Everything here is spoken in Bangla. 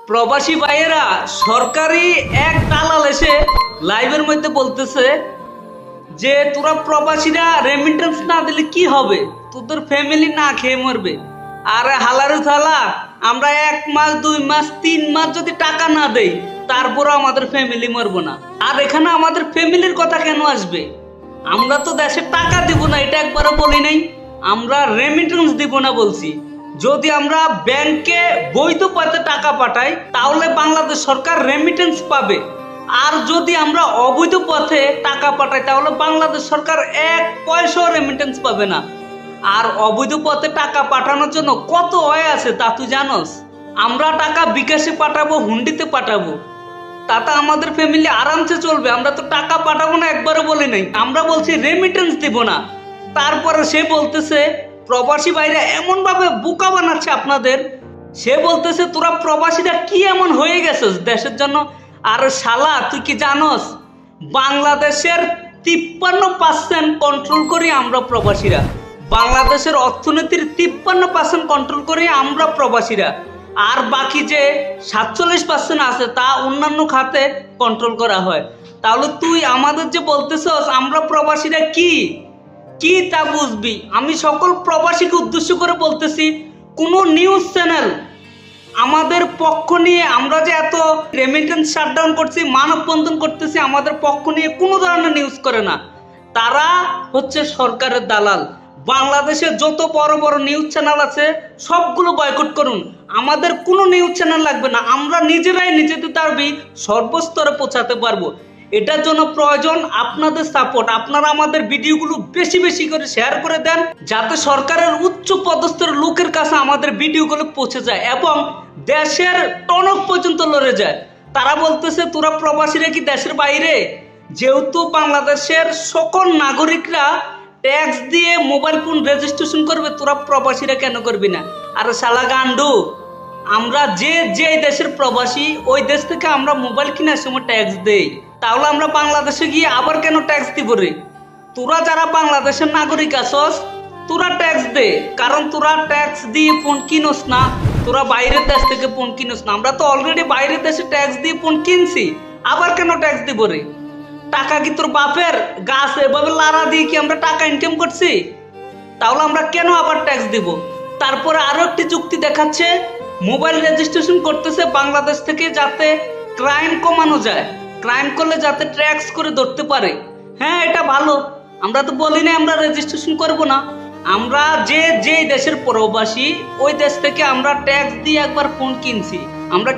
প্রবাসী ভাইয়েরা সরকারি এক দালাল এসে লাইভের মধ্যে বলতেছে যে তোরা প্রবাসীরা রেমিটেন্স না দিলে কি হবে, তোদের ফ্যামিলি না খেয়ে মরবে। আরে হালারু থালা, আমরা 1 মাস 2 মাস 3 মাস যদি টাকা না দেই তারপরও আমাদের ফ্যামিলি মরবো না। আর এখানে আমাদের ফ্যামিলির কথা কেন আসবে? আমরা তো দেশে টাকা দিব না, এটা একবারও বলি নাই। আমরা রেমিটেন্স দিব না বলছি। যদি আমরা ব্যাংকে বৈধ পথে টাকা পাঠাই তাহলে বাংলাদেশ সরকার রেমিটেন্স পাবে। আর যদি আমরা অবৈধ পথে টাকা পাঠাই তাহলে বাংলাদেশ সরকার 1 পয়সাও রেমিটেন্স পাবে না। আর অবৈধ পথে টাকা পাঠানোর জন্য কত ওয়ে আছে তা তুই জানোস? আমরা টাকা বিকাশে পাঠাবো, হুন্ডিতে পাঠাবো, তাতে আমাদের ফ্যামিলি আরামসে চলবে। আমরা তো টাকা পাঠাবো না একবারও বলি নাই, আমরা বলছি রেমিটেন্স দিব না। তারপরে সে বলতেছে প্রবাসী ভাইরা এমন ভাবে বোকা বানাচ্ছে আপনাদের। সে বলতেছে তোরা প্রবাসীরা কি এমন হয়ে গেছিস দেশের জন্য। আর শালা তুই কি জানোস বাংলাদেশের 53% কন্ট্রোল করি আমরা প্রবাসীরা। বাংলাদেশের অর্থনীতির 53% কন্ট্রোল করি আমরা প্রবাসীরা। আর বাকি যে 47% আছে তা অন্যান্য খাতে কন্ট্রোল করা হয়। তাহলে তুই আমাদের যে বলতেছস আমরা প্রবাসীরা কি কি তা বুঝবি। আমি সকল প্রবাসীকে উদ্দেশ্য করে বলতেছি, কোনো নিউজ চ্যানেল আমাদের পক্ষ নিয়ে, আমরা যে এত রেমিটেন্স শাটডাউন করছি, মানববন্ধন করতেছি, আমাদের পক্ষ নিয়ে কোনো ধরনের নিউজ করে না। তারা হচ্ছে সরকারের দালাল। বাংলাদেশে যত বড় বড় নিউজ চ্যানেল আছে সবগুলো বয়কট করুন, আমাদের কোনো নিউজ চ্যানেল লাগবে না। আমরা নিজেরাই নিজেদের দাবি সর্বস্তরে পৌঁছাতে পারবো। এটার জন্য প্রয়োজন আপনাদের সাপোর্ট। আপনারা আমাদের ভিডিওগুলো বেশি বেশি করে শেয়ার করে দেন, যাতে সরকারের উচ্চ পদস্থের লোকের কাছে আমাদের ভিডিওগুলো পৌঁছে যায় এবং দেশের টনক পর্যন্ত লড়ে যায়। তারা বলতেছে তোরা প্রবাসীরা কি দেশের বাইরে? যেহেতু বাংলাদেশের সকল নাগরিকরা ট্যাক্স দিয়ে মোবাইল ফোন রেজিস্ট্রেশন করবে, তোরা প্রবাসীরা কেন করবি না? আর শালা গান্ডু, আমরা যে দেশের প্রবাসী ওই দেশ থেকে আমরা মোবাইল কেনার সময় ট্যাক্স দেই, তাহলে আমরা বাংলাদেশে গিয়ে আবার কেন ট্যাক্স দিব রে? তোরা যারা বাংলাদেশের নাগরিক আছস তোরা ট্যাক্স দে, কারণ তোরা ট্যাক্স দিয়ে ফোন কিনোস না, তোরা বাইরের দেশ থেকে ফোন কিনোস না। আমরা তো অলরেডি বাইরের দেশে ট্যাক্স দিয়ে ফোন কিনছি, আবার কেন ট্যাক্স দিব রে? টাকা কি তোর বাপের গাছ এভাবে লাড়া দিয়ে কি আমরা টাকা ইনকাম করছি? তাহলে আমরা কেন আবার ট্যাক্স দিব? তারপরে আরো একটি যুক্তি দেখাচ্ছে, মোবাইল রেজিস্ট্রেশন করতেছে বাংলাদেশ থেকে যাতে ক্রাইম কমানো যায়, ক্রাইম করলে যাতে ট্যাক্স করে ধরতে পারে। হ্যাঁ, এটা ভালো, আমরা তো বলি না আমরা রেজিস্ট্রেশন করব না। আমরা যে দেশের প্রবাসী ওই দেশ থেকে আমরা ট্যাক্স দিয়ে একবার ফোন কিনছি, আমরা